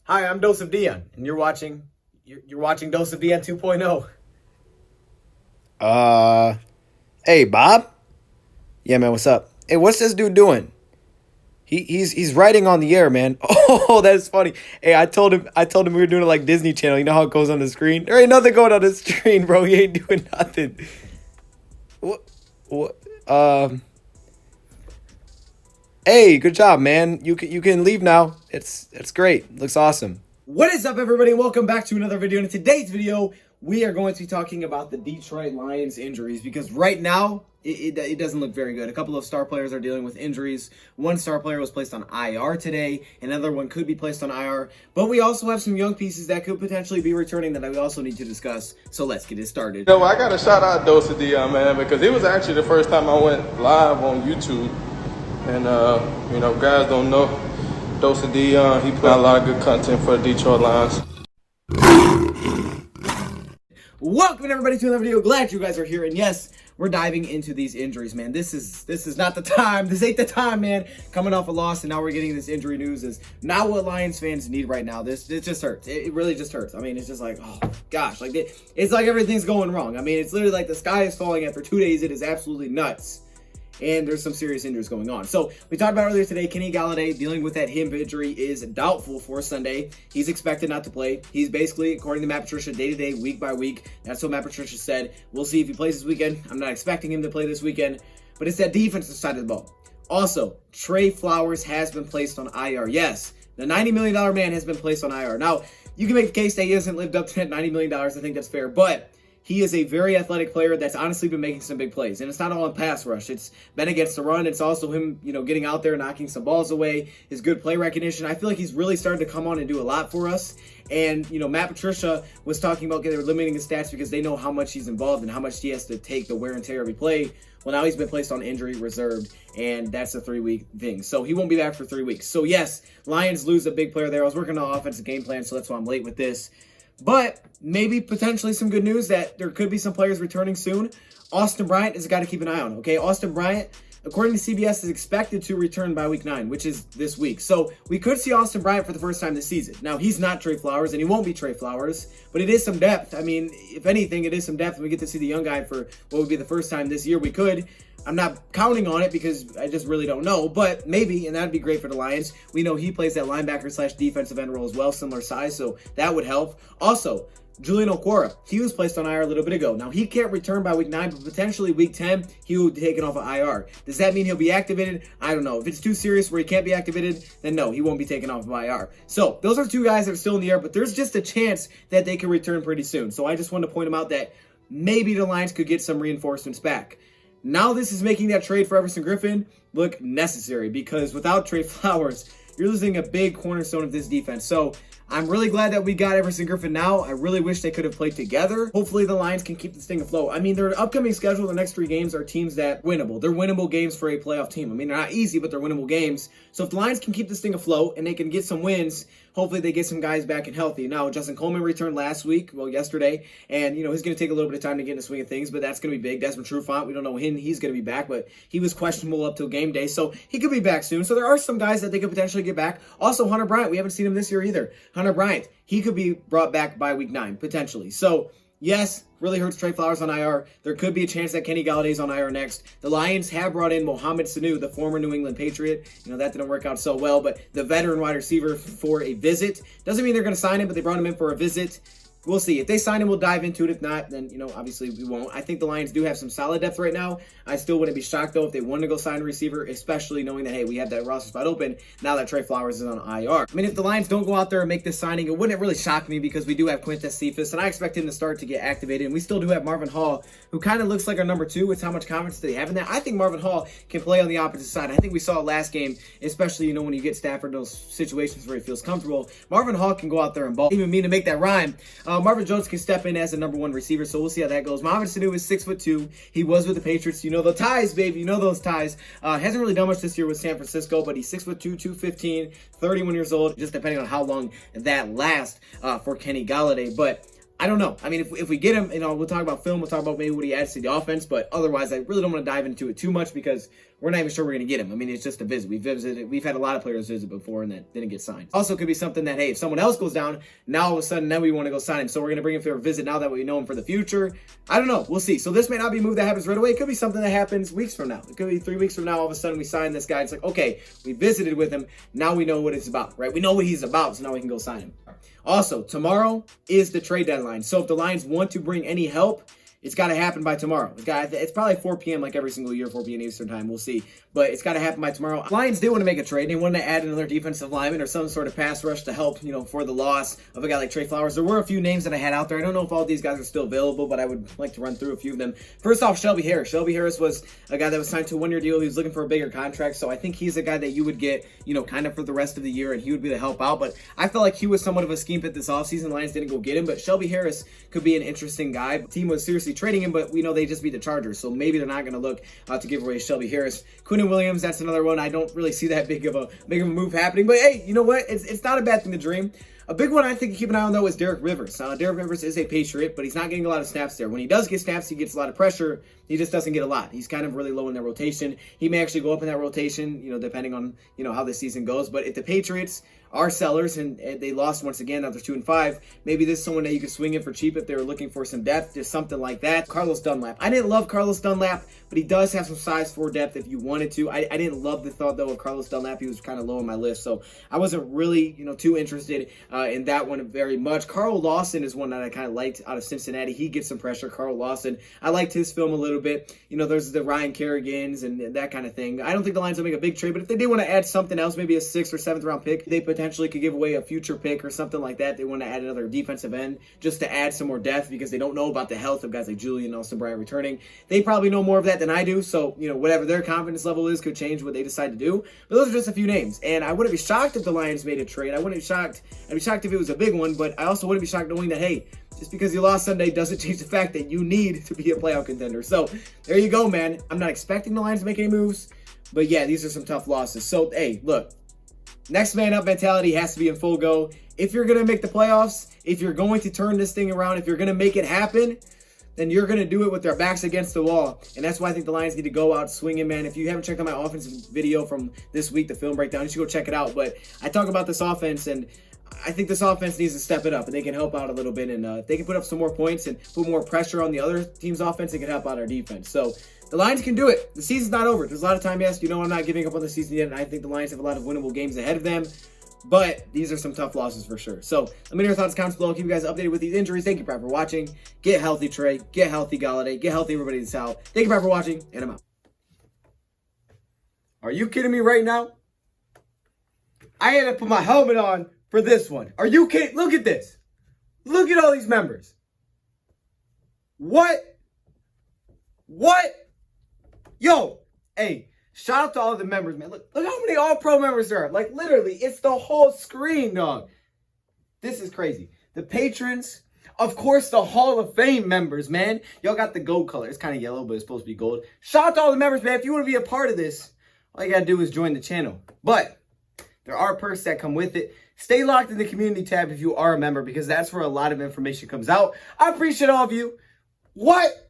Hi, I'm DoseOfDion, and you're watching DoseOfDion 2.0. Hey, Bob? Yeah, man, what's up? Hey, what's this dude doing? He's writing on the air, man. Oh, that's funny. Hey, I told him we were doing it like Disney Channel. You know how it goes on the screen? There ain't nothing going on the screen, bro. He ain't doing nothing. What? Hey, good job, man. You can leave now. It's great. Looks awesome. What is up, everybody? Welcome back to another video. In today's video, we are going to be talking about the Detroit Lions injuries because right now, it doesn't look very good. A couple of star players are dealing with injuries. One star player was placed on IR today. Another one could be placed on IR. But we also have some young pieces that could potentially be returning that we also need to discuss. So let's get it started. You know, I got to shout out DoseOfDion, man, because it was actually the first time I went live on YouTube. And, you know, guys don't know DoseOfDion. He put out a lot of good content for the Detroit Lions. Welcome everybody to another video. Glad you guys are here. And yes, we're diving into these injuries, man. This is not the time. This ain't the time, man. Coming off a loss and now we're getting this injury news is not what Lions fans need right now. It just hurts. It really just hurts. I mean, it's just like, oh gosh, like it's like everything's going wrong. I mean, it's literally like the sky is falling after 2 days. It is absolutely nuts. And there's some serious injuries going on. So we talked about earlier today, Kenny Golladay dealing with that hip injury is doubtful for Sunday. He's expected not to play. He's basically, according to Matt Patricia, day-to-day, week by week. That's what Matt Patricia said. We'll see if he plays this weekend. I'm not expecting him to play this weekend, but it's that defensive side of the ball. Also, Trey Flowers has been placed on IR. Yes, the $90 million man has been placed on IR. Now, you can make the case that he hasn't lived up to that $90 million. I think that's fair, but he is a very athletic player that's honestly been making some big plays. And it's not all in pass rush. It's been against the run. It's also him, getting out there, knocking some balls away, his good play recognition. I feel like he's really started to come on and do a lot for us. And, Matt Patricia was talking about they were limiting his stats because they know how much he's involved and how much he has to take the wear and tear every play. Well, now he's been placed on injury reserved, and that's a 3-week thing. So he won't be back for 3 weeks. So, yes, Lions lose a big player there. I was working on an offensive game plan, so that's why I'm late with this. But maybe potentially some good news that there could be some players returning soon. Austin Bryant is a guy to keep an eye on, okay? Austin Bryant, according to CBS, is expected to return by week 9, which is this week. So we could see Austin Bryant for the first time this season. Now, he's not Trey Flowers, and he won't be Trey Flowers, but it is some depth. I mean, if anything, it is some depth, and we get to see the young guy for what would be the first time this year. We could. I'm not counting on it because I just really don't know, but maybe, and that'd be great for the Lions. We know he plays that linebacker / defensive end role as well, similar size, so that would help. Also, Julian Okwara, he was placed on IR a little bit ago. Now, he can't return by week 9, but potentially week 10, he will be taken off of IR. Does that mean he'll be activated? I don't know. If it's too serious where he can't be activated, then no, he won't be taken off of IR. So, those are two guys that are still in the air, but there's just a chance that they can return pretty soon. So, I just wanted to point them out that maybe the Lions could get some reinforcements back. Now this is making that trade for Everson Griffin look necessary because without Trey Flowers, you're losing a big cornerstone of this defense. So I'm really glad that we got Everson Griffin now. I really wish they could have played together. Hopefully the Lions can keep this thing afloat. I mean, their upcoming schedule, the next 3 games are teams that winnable. They're winnable games for a playoff team. I mean, they're not easy, but they're winnable games. So if the Lions can keep this thing afloat and they can get some wins, hopefully they get some guys back and healthy. Now, Justin Coleman returned yesterday, and, he's going to take a little bit of time to get in the swing of things, but that's going to be big. Desmond Trufant, we don't know when he's going to be back, but he was questionable up till game day, so he could be back soon. So there are some guys that they could potentially get back. Also, Hunter Bryant, we haven't seen him this year either. Hunter Bryant, he could be brought back by week 9, potentially. So, yes, really hurts Trey Flowers on IR. There could be a chance that Kenny Galladay's on IR next. The Lions have brought in Mohamed Sanu, the former New England Patriot. That didn't work out so well, but the veteran wide receiver for a visit. Doesn't mean they're going to sign him, but they brought him in for a visit. We'll see. If they sign him, we'll dive into it. If not, then, obviously we won't. I think the Lions do have some solid depth right now. I still wouldn't be shocked, though, if they wanted to go sign a receiver, especially knowing that, hey, we have that roster spot open now that Trey Flowers is on IR. I mean, if the Lions don't go out there and make this signing, it wouldn't really shock me because we do have Quintez Cephas, and I expect him to start to get activated. And we still do have Marvin Hall, who kind of looks like our number 2 with how much confidence they have in that. I think Marvin Hall can play on the opposite side. I think we saw it last game, especially, when you get Stafford in those situations where he feels comfortable. Marvin Hall can go out there and ball. Even mean to make that rhyme. Marvin Jones can step in as a number 1 receiver, so we'll see how that goes. Mohamed Sanu is 6'2". He was with the Patriots. The ties, baby. Those ties. Hasn't really done much this year with San Francisco, but he's 6'2", 215, 31 years old, just depending on how long that lasts for Kenny Golladay. But I don't know. I mean, if we get him, we'll talk about film. We'll talk about maybe what he adds to the offense. But otherwise, I really don't want to dive into it too much because we're not even sure we're going to get him. I mean, it's just a visit. We've had a lot of players visit before and that didn't get signed. Also could be something that, hey, if someone else goes down, now all of a sudden, then we want to go sign him. So we're going to bring him for a visit now that we know him for the future. I don't know. We'll see. So this may not be a move that happens right away. It could be something that happens weeks from now. It could be 3 weeks from now. All of a sudden we sign this guy. It's like, okay, we visited with him. Now we know what it's about, right? We know what he's about. So now we can go sign him. Also, tomorrow is the trade deadline. So if the Lions want to bring any help, it's got to happen by tomorrow. It's probably 4 p.m. like every single year, 4 p.m. Eastern time. We'll see. But it's got to happen by tomorrow. Lions did want to make a trade. They wanted to add another defensive lineman or some sort of pass rush to help, for the loss of a guy like Trey Flowers. There were a few names that I had out there. I don't know if all these guys are still available, but I would like to run through a few of them. First off, Shelby Harris. Shelby Harris was a guy that was signed to a 1-year deal. He was looking for a bigger contract. So I think he's a guy that you would get, kind of for the rest of the year, and he would be to help out. But I felt like he was somewhat of a scheme fit this offseason. Lions didn't go get him, but Shelby Harris could be an interesting guy. The team was seriously trading him, but we know they just beat the Chargers, so maybe they're not going to look to give away Shelby Harris. Quinnen Williams, that's another one. I don't really see that big of a move happening, but hey, you know what? It's not a bad thing to dream. A big one I think to keep an eye on, though, is Derek Rivers. Derek Rivers is a Patriot, but he's not getting a lot of snaps there. When he does get snaps, he gets a lot of pressure. He just doesn't get a lot. He's kind of really low in that rotation. He may actually go up in that rotation, depending on, how the season goes. But if the Patriots are sellers and they lost once again, now they're 2-5, maybe this is someone that you could swing in for cheap if they were looking for some depth, just something like that. Carlos Dunlap. I didn't love Carlos Dunlap, but he does have some size for depth if you wanted to. I didn't love the thought, though, of Carlos Dunlap. He was kind of low on my list, so I wasn't really, too interested in that one very much. Carl Lawson is one that I kind of liked out of Cincinnati. He gets some pressure. Carl Lawson. I liked his film a little bit. There's the Ryan Kerrigans and that kind of thing. I don't think the Lions will make a big trade, but if they did want to add something else, maybe a 6th or 7th round pick, they potentially could give away a future pick or something like that. They want to add another defensive end just to add some more depth because they don't know about the health of guys like Julian and Bryant returning. They probably know more of that than I do, so whatever their confidence level is could change what they decide to do. But those are just a few names, and I wouldn't be shocked if the Lions made a trade. I'd be shocked if it was a big one, but I also wouldn't be shocked knowing that, hey, just because you lost Sunday doesn't change the fact that you need to be a playoff contender. So there you go, man. I'm not expecting the Lions to make any moves, but yeah, these are some tough losses. So hey, look, next man up mentality has to be in full go. If you're going to make the playoffs, if you're going to turn this thing around, if you're going to make it happen, then you're going to do it with their backs against the wall. And that's why I think the Lions need to go out swinging, man. If you haven't checked out my offensive video from this week, the film breakdown, you should go check it out. But I talk about this offense, and I think this offense needs to step it up, and they can help out a little bit. And if they can put up some more points and put more pressure on the other team's offense, it can help out our defense. So the Lions can do it. The season's not over. There's a lot of time, yes. I'm not giving up on the season yet, and I think the Lions have a lot of winnable games ahead of them. But these are some tough losses for sure. So let me know your thoughts, comments below. I'll keep you guys updated with these injuries. Thank you, Brad, for watching. Get healthy, Trey. Get healthy, Galladay. Get healthy, everybody that's out. Thank you, Brad, for watching, and I'm out. Are you kidding me right now? I had to put my helmet on for this one. Are you kidding? Look at this. Look at all these members. What? Yo, hey. Shout out to all the members, man. Look how many All-Pro members there are. Like, literally, it's the whole screen, dog. This is crazy. The patrons, of course, the Hall of Fame members, man. Y'all got the gold color. It's kind of yellow, but it's supposed to be gold. Shout out to all the members, man. If you want to be a part of this, all you got to do is join the channel. But there are perks that come with it. Stay locked in the community tab if you are a member, because that's where a lot of information comes out. I appreciate all of you. What?